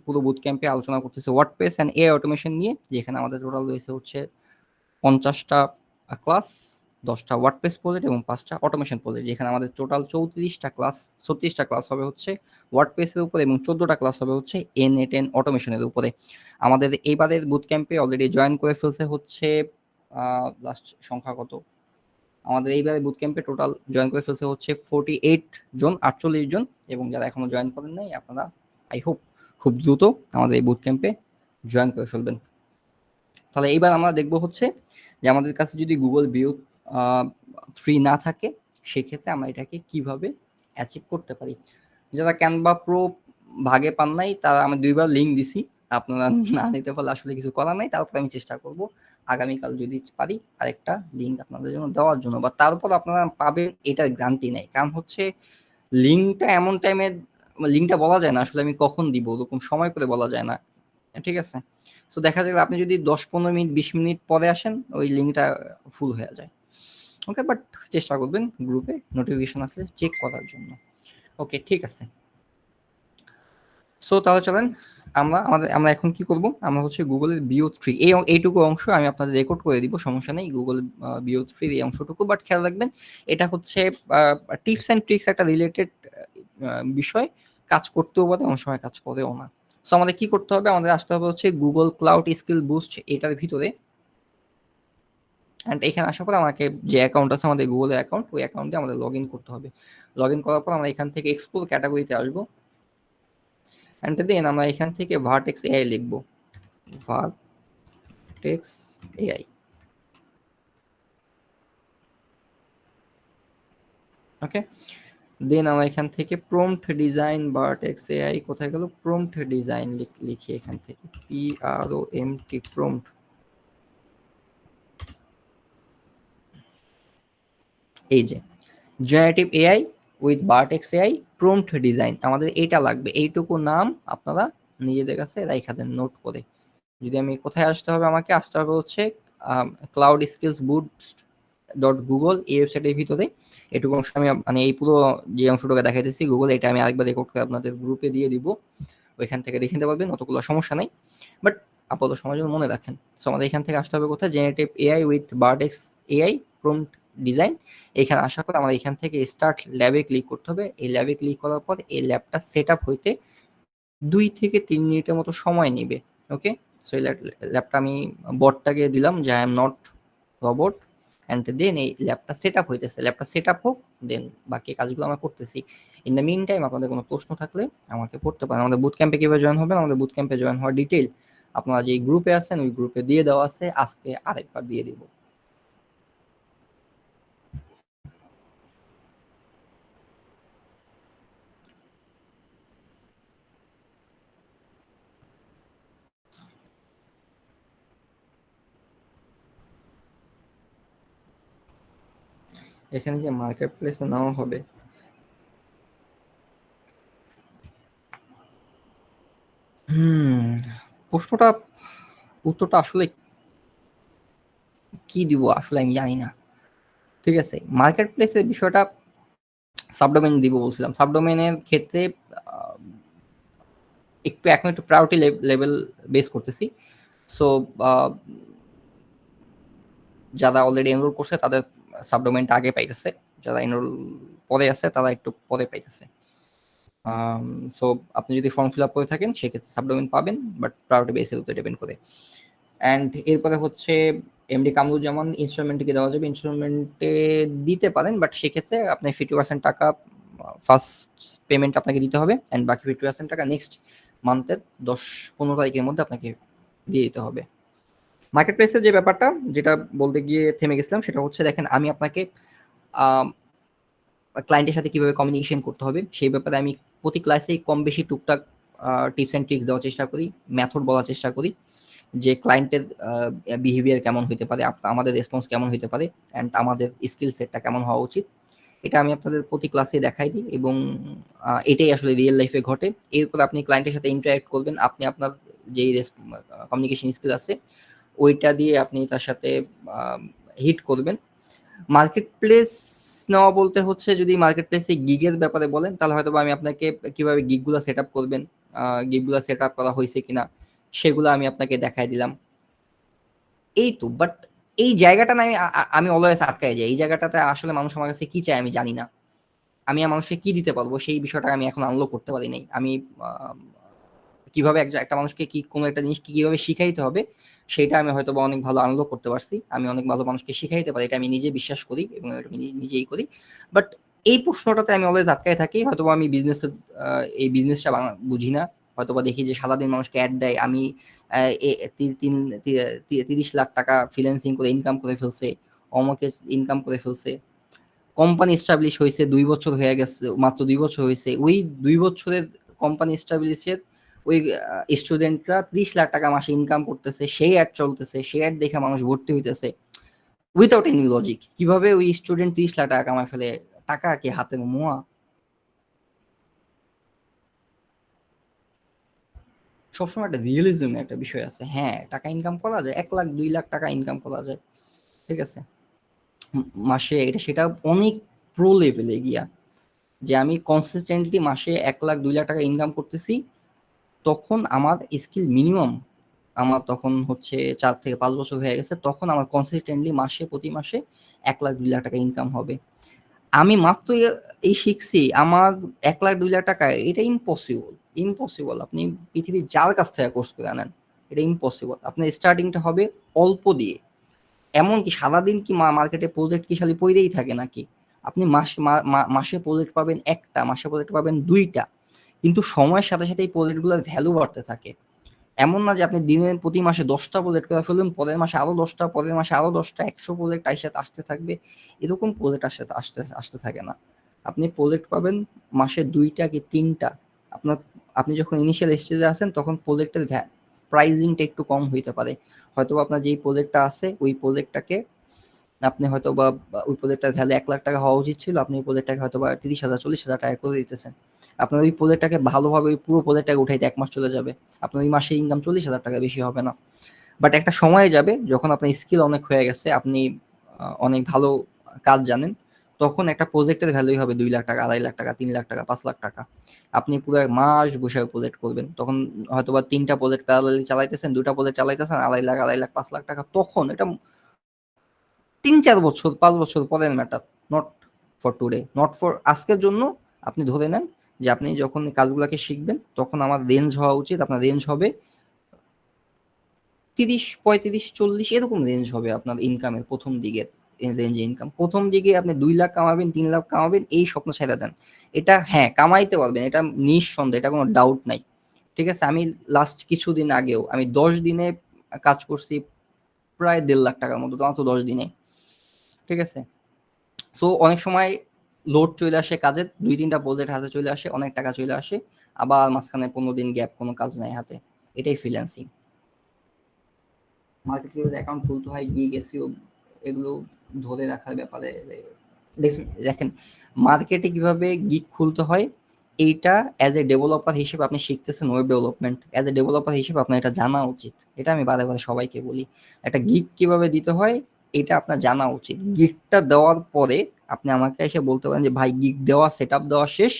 পুরো বুট ক্যাম্পে আলোচনা করতেছি ওয়ার্ডপ্রেস অ্যান্ড এআই অটোমেশন নিয়ে, যেখানে আমাদের টোটাল রয়েছে হচ্ছে 50টা ক্লাস, 10টা ওয়ার্ডপ্রেস প্রজেক্ট এবং 5টা অটোমেশন প্রজেক্ট, যেখানে আমাদের টোটাল 36টা ক্লাস হবে হচ্ছে ওয়ার্ডপ্রেসের উপরে এবং 14টা ক্লাস হবে হচ্ছে N8N অটোমেশনের উপরে। আমাদের এইবারের বুট ক্যাম্পে অলরেডি জয়েন করে ফেলছে হচ্ছে লাস্ট সংখ্যা কত, আমাদের এইবারে বুট ক্যাম্পে টোটাল জয়েন করে ফেলছে হচ্ছে 48 জন, 48 জন। এবং যারা এখনো জয়েন করেন নাই, আপনারা আই হোপ খুব দ্রুত আমাদের এই বুট ক্যাম্পে জয়েন করে ফেলবেন। তাহলে এইবার আমরা দেখব হচ্ছে যে আমাদের কাছে যদি গুগল ভিউ 3 না থাকে, সেক্ষেত্রে আমরা এটাকে কিভাবে অ্যাচিভ করতে পারি। যারা ক্যানভা প্রো ভাগে পান নাই, তারা আমি 2বার লিঙ্ক দিছি, আপনারা না নিতে পারলে আসলে কিছু করার নাই। তারপর আমি চেষ্টা করব আগামীকাল যদি পারি আরেকটা লিঙ্ক আপনাদের জন্য দেওয়ার জন্য, বা তারপর আপনারা পাবেন এটার গ্যারান্টি নেই। কারণ হচ্ছে লিঙ্কটা এমন টাইমে, লিঙ্কটা বলা যায় না আসলে আমি কখন দিব, ওরকম সময় করে বলা যায় না, ঠিক আছে। সো দেখা যায় আপনি যদি 10-15 মিনিট 20 মিনিট পরে আসেন, ওই লিঙ্কটা ফুল হয়ে যায়। ওকে, বাট চেষ্টা করবেন গ্রুপে নোটিফিকেশন আছে চেক করার জন্য। ওকে, ঠিক আছে। সো তাহলে চলেন আমরা এখন কি করব, আমরা হচ্ছে গুগলের BO3 এইটুকু অংশ আমি আপনাদের রেকর্ড করে দিব, সমস্যা নেই। গুগল BO3 এই অংশটুকু, বাট খেয়াল রাখবেন এটা হচ্ছে টিপস অ্যান্ড ট্রিক্স একটা রিলেটেড বিষয়, কাজ করতেও পারে অনেক সময় কাজ করেও না। সো আমাদের কি করতে হবে, আমাদের আসতে হবে হচ্ছে গুগল ক্লাউড স্কিল বুস্ট এটার ভিতরে। অ্যান্ড এখানে আসার পর আমাকে যে অ্যাকাউন্ট আছে আমাদের গুগলের অ্যাকাউন্ট, ওই অ্যাকাউন্টে আমাদের লগ ইন করতে হবে। লগ ইন করার পর আমরা এখান থেকে এক্সপ্লোর ক্যাটাগরিতে আসবো, অ্যান্ড দেন আমরা এখান থেকে ভার্টেক্স এআই লিখব, ভার্টেক্স এআই। ওকে, দেন আমরা এখান থেকে প্রম্পট ডিজাইন ভার্টেক্স এআই, কোথায় গেল, প্রম্পট ডিজাইন লিখি এখান থেকে PROMPT প্রম্পট। এই যে generative AI with vertex AI prompt design, আমাদের এইটা লাগবে। এইটুকু নাম আপনারা নিজেদের কাছে রাইখা দেন নোট করে। যদি আমি কোথায় আসতে হবে, আমাকে আসতে হবে হচ্ছে ক্লাউড স্কিলস বুস্ট .গুগল, এই ওয়েবসাইটের ভিতরে। এটুকু অংশ আমি মানে এই পুরো যে অংশটুকু দেখাইতেছি গুগল, এটা আমি আরেকবার রেকর্ড করে আপনাদের গ্রুপে দিয়ে দিব, ওইখান থেকে দেখে নিতে পারবেন, অতগুলো সমস্যা নেই। বাট আপাতত সময়ের জন্য মনে রাখেন। সো আমাদের এখান থেকে আসতে হবে কোথায়, generative AI with vertex AI prompt design. এখানে আসার পর আমার এখান থেকে স্টার্ট ল্যাবে ক্লিক করতে হবে। এই ল্যাবে ক্লিক করার পর এই ল্যাবটা সেট আপ হইতে 2 থেকে 3 মিনিটের মতো সময় নেবে। ওকে, সো এই ল্যাবটা আমি বটটাকে দিলাম যে I am not robot, and then এই ল্যাবটা সেট আপ হইতেছে। ল্যাবটা সেট আপ হোক, দেন বাকি কাজগুলো আমরা করতেছি। ইন দ্য মিন টাইম আপনাদের কোনো প্রশ্ন থাকলে আমাকে পড়তে পারেন। আমাদের বুট ক্যাম্পে কীভাবে জয়েন হবে, আমাদের বুট ক্যাম্পে জয়েন হওয়ার ডিটেইল আপনারা যে গ্রুপে আছেন ওই গ্রুপে দিয়ে দেওয়া আছে, আজকে আরেকবার দিয়ে দিব। এখানে কি মার্কেট প্লেসে নেওয়া হবে? প্রশ্নটা উত্তরটা আসলে কি দিব আসলে আমি জানি না। ঠিক আছে, মার্কেট প্লেসের বিষয়টা সাবডোমেইন দিব বলছিলাম। সাবডোমেইনের ক্ষেত্রে এখন একটু প্রায়োরিটি লেভেল বেস করতেছি। সো যারা অলরেডি এনরোল করছে তাদের সাবডোমেইনটা আগে পাইতেছে, যারা এনরোল পরে আছে তারা একটু পরে পাইতেছে। সো আপনি যদি ফর্ম ফিল আপ করে থাকেন সেক্ষেত্রে সাবডোমেইন পাবেন, বাট প্রায়োরিটি বেসের উপরে ডিপেন্ড করে। অ্যান্ড এরপরে হচ্ছে এমডি কামরুজ্জামান ইনস্টলমেন্টে দেওয়া যাবে, ইনস্টলমেন্টে দিতে পারেন, বাট সেক্ষেত্রে আপনি 50% টাকা ফার্স্ট পেমেন্ট আপনাকে দিতে হবে, অ্যান্ড বাকি 50% টাকা নেক্সট মান্থের 10-15 তারিখের মধ্যে আপনাকে দিয়ে দিতে হবে। মার্কেট প্লেসের যে ব্যাপারটা যেটা বলতে গিয়ে থেমে গেছিলাম, সেটা হচ্ছে দেখেন আমি আপনাকে ক্লায়েন্টের সাথে কিভাবে কমিউনিকেশন করতে হবে সেই ব্যাপারে আমি প্রতি ক্লাসেই কম বেশি টুকটাক টিপস অ্যান্ড ট্রিক্স দেওয়ার চেষ্টা করি, মেথড বলার চেষ্টা করি, যে ক্লায়েন্টের বিহেভিয়ার কেমন হইতে পারে, আমাদের রেসপন্স কেমন হইতে পারে, অ্যান্ড আমাদের স্কিল সেটটা কেমন হওয়া উচিত, এটা আমি আপনাদের প্রতি ক্লাসে দেখাই দিই। এবং এটাই আসলে রিয়েল লাইফে ঘটে। এরপর আপনি ক্লায়েন্টের সাথে ইন্টারাক্ট করবেন, আপনি আপনার যেই কমিউনিকেশন স্কিল আছে ওইটা দিয়ে আপনি তার সাথে হিট করবেন। মার্কেট প্লেস নেওয়া বলতে হচ্ছে, যদি মার্কেট প্লেসে গিগের ব্যাপারে বলেন তাহলে হয়তো আমি আপনাকে কিভাবে গিগগুলো সেট আপ করবেন, গিফটগুলো সেট আপ করা হয়েছে কিনা সেগুলো আমি আপনাকে দেখাই দিলাম। এই তো, বাট এই জায়গাটা না আমি অলওয়েজ আটকায় যাই। এই জায়গাটাতে আসলে মানুষ আমার কাছে কি চায় আমি জানি না। আমি মানুষকে কি দিতে পারবো সেই বিষয়টা আমি এখন আনলক করতে পারি নাই। আমি কিভাবে একটা মানুষকে কি কোনো একটা জিনিস কিভাবে শিখাইতে হবে সেটা আমি হয়তো বা অনেক ভালো আনলক করতে পারছি। আমি অনেক ভালো মানুষকে শিখাইতে পারি, এটা আমি নিজে বিশ্বাস করি এবং এটা আমি নিজেই করি। বাট এই প্রশ্নটাতে আমি অলওয়েজ আটকায় থাকি। হয়তোবা আমি এই বিজনেসটা বুঝি না। হয়তোবা দেখি যে সারাদিন মানুষকে অ্যাড দেয়, আমি 30 লাখ টাকা ফ্রিল্যান্সিং করে ইনকাম করে ফেলছে, অমুকে ইনকাম করে ফেলছে, কোম্পানি এস্টাবলিশ হয়েছে 2 বছর হয়ে গেছে, মাত্র 2 বছর হয়েছে, ওই 2 বছরের কোম্পানি এস্টাবলিশের ওই স্টুডেন্টরা 30 লাখ টাকা মাসে ইনকাম করতেছে, সেই অ্যাড চলতেছে, সেই অ্যাড দেখে মানুষ ভর্তি হইতেছে উইথাউট এনি লজিক। কিভাবে ওই স্টুডেন্ট 30 লাখ টাকা কামায় ফেলে? টাকা কি হাতের মোয়া? সবসময় একটা রিয়েলিজম একটা বিষয় আছে। হ্যাঁ, টাকা ইনকাম করা যায়, 1 লাখ 2 লাখ টাকা ইনকাম করা যায়, ঠিক আছে, মাসে। এটা সেটা অনেক প্রো লেভেলে গিয়া, যে আমি কনসিস্টেন্টলি মাসে 1 লাখ 2 লাখ টাকা ইনকাম করতেছি, তখন আমার স্কিল মিনিমাম আমার তখন হচ্ছে 4 থেকে 5 বছর হয়ে গেছে, তখন আমার কনসিস্টেন্টলি প্রতি মাসে 1 লাখ 2 লাখ টাকা ইনকাম হবে। আমি মাত্র এই শিখছি, আমার 1 লাখ 2 লাখ টাকা, এটা ইম্পসিবল। ইম্পসিবল। আপনি পৃথিবীর যার কাছ থেকে কোর্স করে আনেন, এটা ইম্পসিবল। আপনার স্টার্টিংটা হবে অল্প দিয়ে। এমনকি সারাদিন কি মার্কেটে প্রজেক্ট কি খালি পড়েই থাকে নাকি? আপনি মাসে প্রজেক্ট পাবেন একটা, মাসে প্রজেক্ট পাবেন 2টা, কিন্তু সময়ের সাথে সাথে এই প্রজেক্টগুলোর ভ্যালু বাড়তে থাকে। এমন না যে আপনি প্রতি মাসে 10টা প্রজেক্ট করে ফেলবেন, পরের মাসে আরো 10টা, পরের মাসে আরো 10টা, 100 প্রজেক্ট আসতে থাকবে। এরকম প্রজেক্ট আসতে থাকে না। আপনি প্রজেক্ট পাবেন মাসে 2টা কি 3টা। আপনার আপনি যখন ইনিশিয়াল স্টেজে আছেন তখন প্রজেক্টের প্রাইজিংটা একটু কম হইতে পারে। হয়তো আপনার যেই প্রজেক্টটা আছে ওই প্রজেক্টটাকে আপনি হয়তো বা ওই প্রজেক্টটার ভ্যালু 1 লাখ টাকা হওয়া উচিত ছিল, আপনি ওই প্রজেক্টটাকে হয়তো বা 30,000 40,000 টাকা করে দিতেছেন। আপনার ওই প্রজেক্টটাকে ভালোভাবে ওই পুরো প্রজেক্টটাকে উঠাইতে 1 মাস চলে যাবে, আপনার ওই মাসে ইনকাম 40,000 টাকা বেশি হবে না। বাট একটা সময় যাবে যখন আপনার স্কিল অনেক হয়ে গেছে, আপনি অনেক ভালো কাজ জানেন, তখন একটা প্রজেক্টের ভ্যালুই হবে 2 লাখ টাকা, 2.5 লাখ টাকা, 3 লাখ টাকা, 5 লাখ টাকা। আপনি পুরো মাস বসে প্রজেক্ট করবেন, তখন হয়তো বা 3টা প্রজেক্ট প্যারালালি চালাইতেছেন, 2টা প্রজেক্ট চালাইতেছেন, 2.5 লাখ 2.5 লাখ 5 লাখ টাকা, তখন এটা 3 4 বছর 5 বছর পরের matter. Not for today, not for আজকের জন্য। আপনি ধরে নেন যে আপনি যখন কাজগুলোকে শিখবেন তখন আমার রেঞ্জ হওয়া উচিত, আপনার রেঞ্জ হবে 30 35 40, এরকম রেঞ্জ হবে আপনার ইনকামের প্রথম দিকের রেঞ্জে। ইনকাম প্রথম দিকে আপনি 2 লাখ কামাবেন, 3 লাখ কামাবেন, এই স্বপ্ন ছেড়ে দেন। এটা হ্যাঁ কামাইতে পারবেন, এটা নিঃসন্দেহে, এটা কোনো ডাউট নাই, ঠিক আছে। আমি লাস্ট কিছুদিন আগেও আমি 10 দিনে কাজ করছি প্রায় 1.5 লাখ টাকার মতো, মাত্র 10 দিনে, ঠিক আছে। সো অনেক সময় লোড চলে আসে কাজের, 2 3টা প্রজেক্ট হাতে চলে আসে, অনেক টাকা চলে আসে, আবার মাঝখানে 15 দিন গ্যাপ, কোনো কাজ নাই হাতে। এটাই ফ্রিল্যান্সিং। মার্কেট প্লেসে অ্যাকাউন্ট খুলতে হয়, গিগ এসইও এগুলো ধরে রাখার ব্যাপারে দেখেন, মার্কেটে কিভাবে গিগ খুলতে হয় এইটা অ্যাজ এ ডেভেলপার হিসেবে আপনি শিখতেছেন web development, as a developer হিসেবে আপনার এটা জানা উচিত। এটা আমি বারে বারে সবাইকে বলি, একটা গিগ কিভাবে দিতে হয় এটা আপনার জানা উচিত। গিগটা দেওয়ার পরে আপনি আমাকে এসে বলতে পারেন যে ভাই গিগ দেওয়া, সেট আপ দেওয়া শেষ,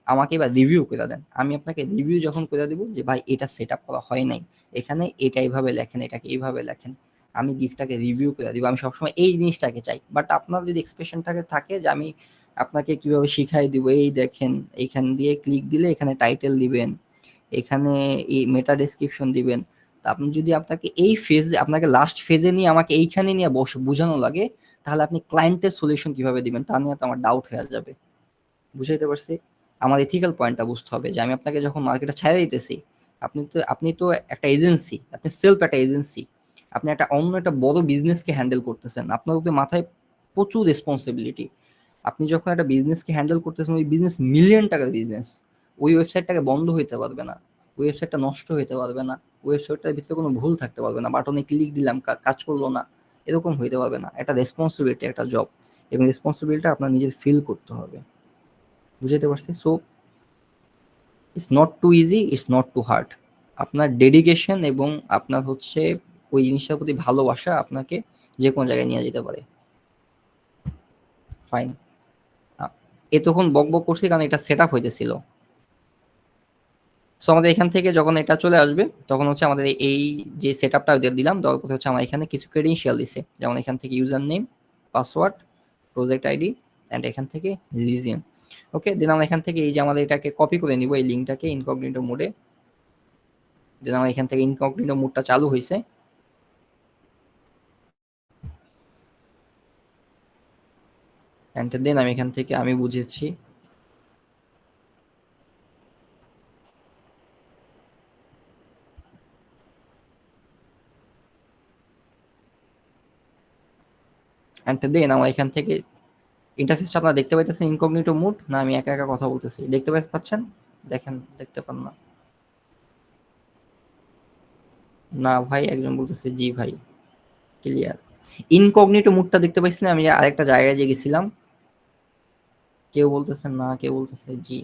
আমাকে এবার রিভিউ করে দেন। আমি আপনাকে রিভিউ যখন করে দিব যে ভাই এটা সেট আপ করা হয় নাই, এখানে এটা এইভাবে লেখেন, এটাকে এইভাবে লেখেন, আমি গিগটাকে রিভিউ করে দিব। আমি সবসময় এই জিনিসটাকে চাই। বাট আপনার যদি এক্সপ্রেশনটাকে থাকে যে আমি আপনাকে কিভাবে শিখাই দিব, এই দেখেন এইখান দিয়ে ক্লিক দিলে এখানে টাইটেল দিবেন, এখানে এই মেটা ডেসক্রিপশন দিবেন, তা আপনি যদি আপনাকে এই ফেজে, আপনাকে লাস্ট ফেজে নিয়ে আমাকে এইখানে নিয়ে বোঝানো লাগে, তাহলে আপনি ক্লায়েন্টের সলিউশন কিভাবে দিবেন তা নিয়ে তো আমার ডাউট হয়ে যাবে। বুঝাইতে পারছি? আমার এথিক্যাল পয়েন্টটা বুঝতে হবে যে আমি আপনাকে যখন মার্কেটে ছাইড়া দিতেছি, আপনি তো একটা এজেন্সি, আপনি সেলফ একটা এজেন্সি, আপনি একটা অন্য একটা বড় বিজনেসকে হ্যান্ডেল করতেছেন, আপনার উপরে মাথায় প্রচুর রেসপন্সিবিলিটি। আপনি যখন একটা বিজনেসকে হ্যান্ডেল করতেছেন, ওই বিজনেস মিলিয়ন টাকার বিজনেস, ওই ওয়েবসাইটটাকে বন্ধ হইতে পারবে না, ওই ওয়েবসাইটটা নষ্ট হইতে পারবে না, ওয়েবসাইটটার ভিতরে কোনো ভুল থাকতে পারবে না, বাটনে ক্লিক দিলাম কাজ করলো না, এরকম হইতে পারবে না। একটা রেসপন্সিবিলিটি, একটা জব, এবং রেসপন্সিবিলিটিটা আপনার নিজের ফিল করতে হবে। বুঝাইতে পারছি? So it's not too easy, it's not too hard. আপনার ডেডিকেশন এবং আপনার হচ্ছে ওই জিনিসটার প্রতি ভালোবাসা আপনাকে যে কোনো জায়গায় নিয়ে যেতে পারে। ফাইন। এতক্ষণ বক বক করছি কারণ এটা সেট আপ হইতেছিল। সো আমাদের এখান থেকে যখন এটা চলে আসবে তখন হচ্ছে আমাদের এই যে সেটআপটা দিলাম, দেওয়ার পরে হচ্ছে আমার এখানে কিছু ক্রেডেনশিয়াল দিছে, যেমন এখান থেকে user name, password, project ID and এখান থেকে রিজিয়ন। ওকে, দেন আমরা এখান থেকে এই যে আমাদের এটাকে কপি করে নিব, এই লিঙ্কটাকে ইনকগনিটো মোডে। দেন আমার এখান থেকে ইনকগনিটো মোডটা চালু হয়েছে। অ্যান্ড দেন আমি এখান থেকে আমি বুঝেছি অ্যান্ড দেন আমার এখান থেকে ইন্টারফেসটা আপনারা দেখতে পাইতেছেন ইনকগনিটো মোড, না আমি একা একা কথা বলতেছি? দেখতে পাচ্ছেন? দেখেন, দেখতে পান না? না ভাই, একজন বলতেছে জি ভাই, ক্লিয়ার। ইনকগনিটো মোডটা দেখতে পাইছেন? আমি আরেকটা জায়গায় যে গেছিলাম, কেউ বলতেছেন না, কেউ বলতেছে জি।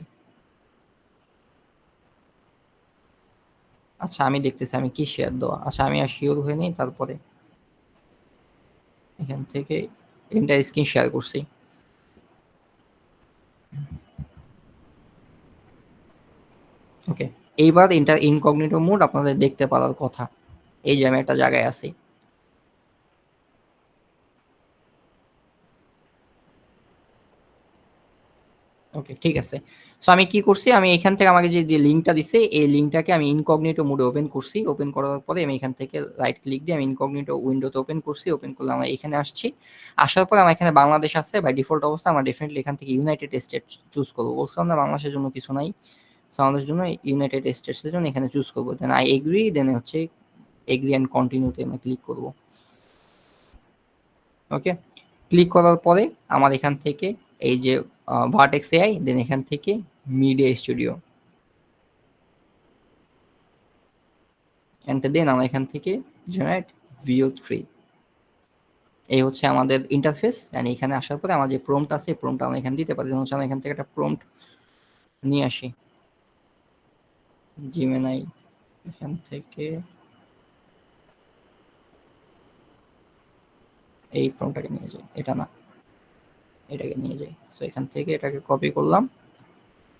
আচ্ছা আমি দেখতেছি আমি কি শেয়ার দেওয়া। আচ্ছা আমি আর শিওর হয়ে নেই, তারপরে এখান থেকে এন্টার স্ক্রিন শেয়ার করছি। ওকে, এইবার ইনকগনিটো মোড আপনাদের দেখতে পাওয়ার কথা। এই যে আমি একটা জায়গায় আছি। ওকে, ঠিক আছে। সো আমি কি করছি, আমি এখান থেকে আমাকে যে লিঙ্কটা দিছে এই লিঙ্কটাকে আমি ইনকগনিটো মোডে ওপেন করছি। ওপেন করার পরে আমি এখান থেকে রাইট ক্লিক দিয়ে আমি ইনকগনিটো উইন্ডোতে ওপেন করছি। ওপেন করলে আমরা এখানে আসছি। আসার পরে আমার এখানে বাংলাদেশ আছে বাই ডিফল্ট অবস্থা। আমরা ডেফিনেটলি এখান থেকে ইউনাইটেড স্টেট চুজ করবো। বলছিলাম না বাংলাদেশের জন্য কিছু নাই, সো আমাদের জন্য ইউনাইটেড স্টেটসের জন্য এখানে চুজ করবো। দেন আই এগ্রি, দেন হচ্ছে এগ্রি অ্যান্ড কন্টিনিউতে আমি ক্লিক করবো। ওকে, ক্লিক করার পরে আমার এখান থেকে এই যে ভার্টেক্স এআই, দেন এখান থেকে মিডিয়া স্টুডিও, এন্ড দেন আমরা এখান থেকে জেনারেট ভিও 3। এই হচ্ছে আমাদের ইন্টারফেস। অ্যান্ড এখানে আসার পরে আমার যে প্রম্পট আছে প্রম্পট আমরা এখানে দিতে পারি। হচ্ছে আমরা এখান থেকে একটা প্রম্পট নিয়ে আসি, জিমেনাই এখান থেকে এই প্রম্পটটাকে নিয়ে যাই, এটা না, এটাকে নিয়ে যাই। সো এখান থেকে এটাকে কপি করলাম।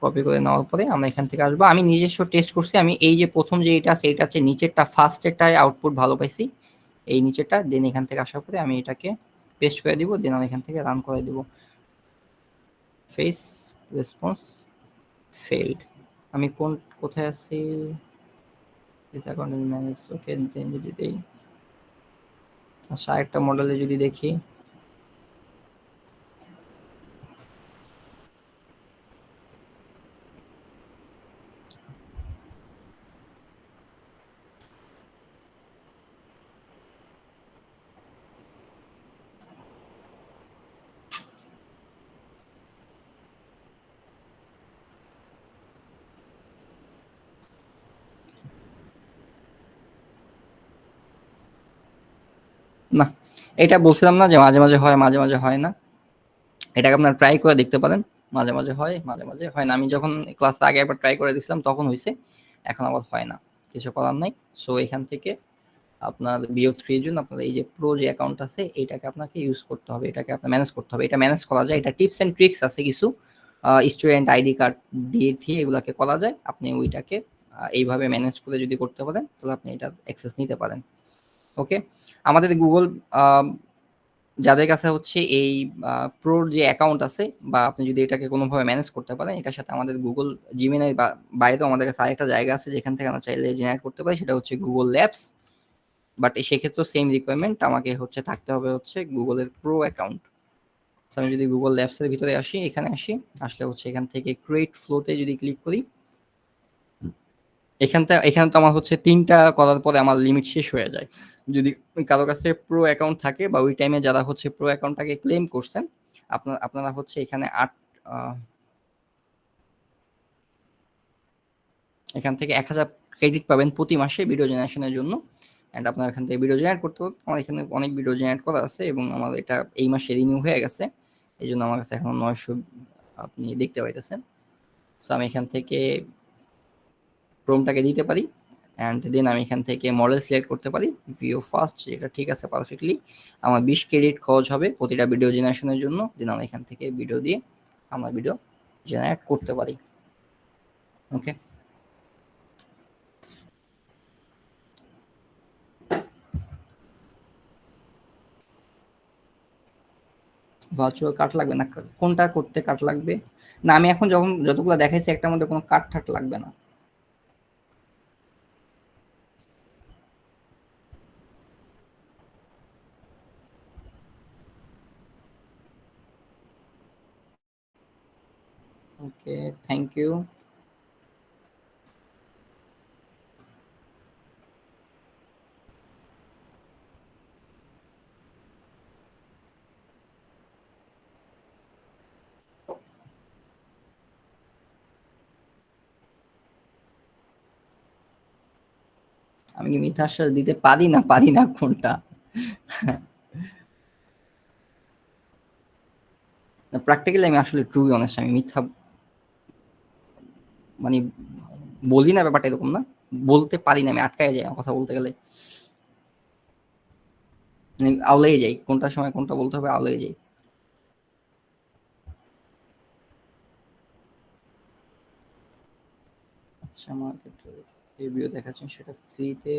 কপি করে নেওয়ার পরে আমরা এখান থেকে আসবো। আমি নিজস্ব টেস্ট করছি, আমি এই যে প্রথম যে এটা আছে এটা হচ্ছে নিচেরটা, ফার্স্টেরটায় আউটপুট ভালো পাইছি, এই নিচেরটা। দেন এখান থেকে আসার পরে আমি এটাকে পেস্ট করে দিব। দেন আমি এখান থেকে রান করে দিব। Face response failed. আমি কোথায় আছি? This account manage. Okay, then যদি দেই, আচ্ছা আরেকটা মডেলে যদি দেখি, না, এটা বলছিলাম না যে মাঝে মাঝে হয় মাঝে মাঝে হয় না। এটাকে আপনার ট্রাই করে দেখতে পারেন, মাঝে মাঝে হয় মাঝে মাঝে হয় না। আমি যখন ক্লাস আগে একবার ট্রাই করে দেখছিলাম তখন হয়েছে, এখন আবার হয় না, কিছু করার নাই। সো এখান থেকে আপনার বিও 3 এর জন্য আপনার এই যে প্রো যে অ্যাকাউন্ট আছে এটাকে আপনাকে ইউজ করতে হবে, এটাকে আপনার ম্যানেজ করতে হবে। এটা ম্যানেজ করা যায়, এটা টিপস এন্ড ট্রিক্স আছে কিছু, স্টুডেন্ট আইডি কার্ড দিয়ে দিয়ে এগুলাকে করা যায়। আপনি ওইটাকে এইভাবে ম্যানেজ করে যদি করতে পারেন তাহলে আপনি এটা অ্যাক্সেস নিতে পারেন। ওকে, আমাদের গুগল যাদের কাছে হচ্ছে এই প্রোর যে অ্যাকাউন্ট আছে, বা আপনি যদি এটাকে কোনোভাবে ম্যানেজ করতে পারেন, এটার সাথে আমাদের গুগল জিমিনের বাইরেও আমাদের কাছে আরেকটা জায়গা আছে যেখান থেকে আমরা চাইলে জেনারেট করতে পারি, সেটা হচ্ছে গুগল ল্যাবস। বাট সেক্ষেত্রেও সেম রিকোয়ারমেন্ট, আমাকে হচ্ছে থাকতে হবে হচ্ছে গুগলের প্রো অ্যাকাউন্ট। আমি যদি গুগল ল্যাবসের ভিতরে আসি, এখানে আসি, আসলে হচ্ছে এখান থেকে ক্রিয়েট ফ্লোতে যদি ক্লিক করি, এখানে তো আমার হচ্ছে ৩টা করার পরে আমার লিমিট শেষ হয়ে যায়। যদি কারো কাছে প্রো অ্যাকাউন্ট থাকে বা ওই টাইমে যারা হচ্ছে প্রো অ্যাকাউন্টটাকে ক্লেম করছেন, আপনারা হচ্ছে এখানে এখান থেকে ১,০০০ ক্রেডিট পাবেন প্রতি মাসে ভিডিও জেনারেশনের জন্য। অ্যান্ড আপনার এখান থেকে ভিডিও জেনারেট করতে হবে। আমার এখানে অনেক ভিডিও জেনারেট করা আছে এবং আমার এটা এই মাসে রিনিউ হয়ে গেছে। এই জন্য আমার কাছে এখন ৯০০ আপনি দেখতে পাইতেছেন। সো আমি এখান থেকে ক্রোমটাকে দিতে পারি। অ্যান্ড দেন আমি এখান থেকে মডেল সিলেক্ট করতে পারি ভিও ফাস্ট, যেটা ঠিক আছে পারফেক্টলি। আমার ২০ ক্রেডিট খরচ হবে প্রতিটা ভিডিও জেনারেশনের জন্য। দেন আমরা এখান থেকে ভিডিও দিয়ে আমরা ভিডিও জেনারেট করতে পারি। ওকে, ভার্চুয়াল কাট লাগবে না, কোনটা করতে কাট লাগবে? না আমি এখন যতগুলো দেখাইছি একটার মধ্যে কোনো কাট ঠাট লাগবে না। ওকে, থ্যাংক ইউ। আমি কি মিথ্যা আশ্বাস দিতে পারি না কোনটা? প্র্যাকটিক্যালি আমি আসলে ট্রু অনেস্ট, আমি মিথ্যা মানে বলি না, ব্যাপারটা এরকম না, বলতে পারি না, আমি আটকায় যাই কথা বলতে গেলে, মানে আওলাই যাই, কোনটার সময় কোনটা বলতে হবে আওলাই যাই। আচ্ছা মার্কেট রিভিউ দেখাচ্ছেন সেটা ফ্রিতে,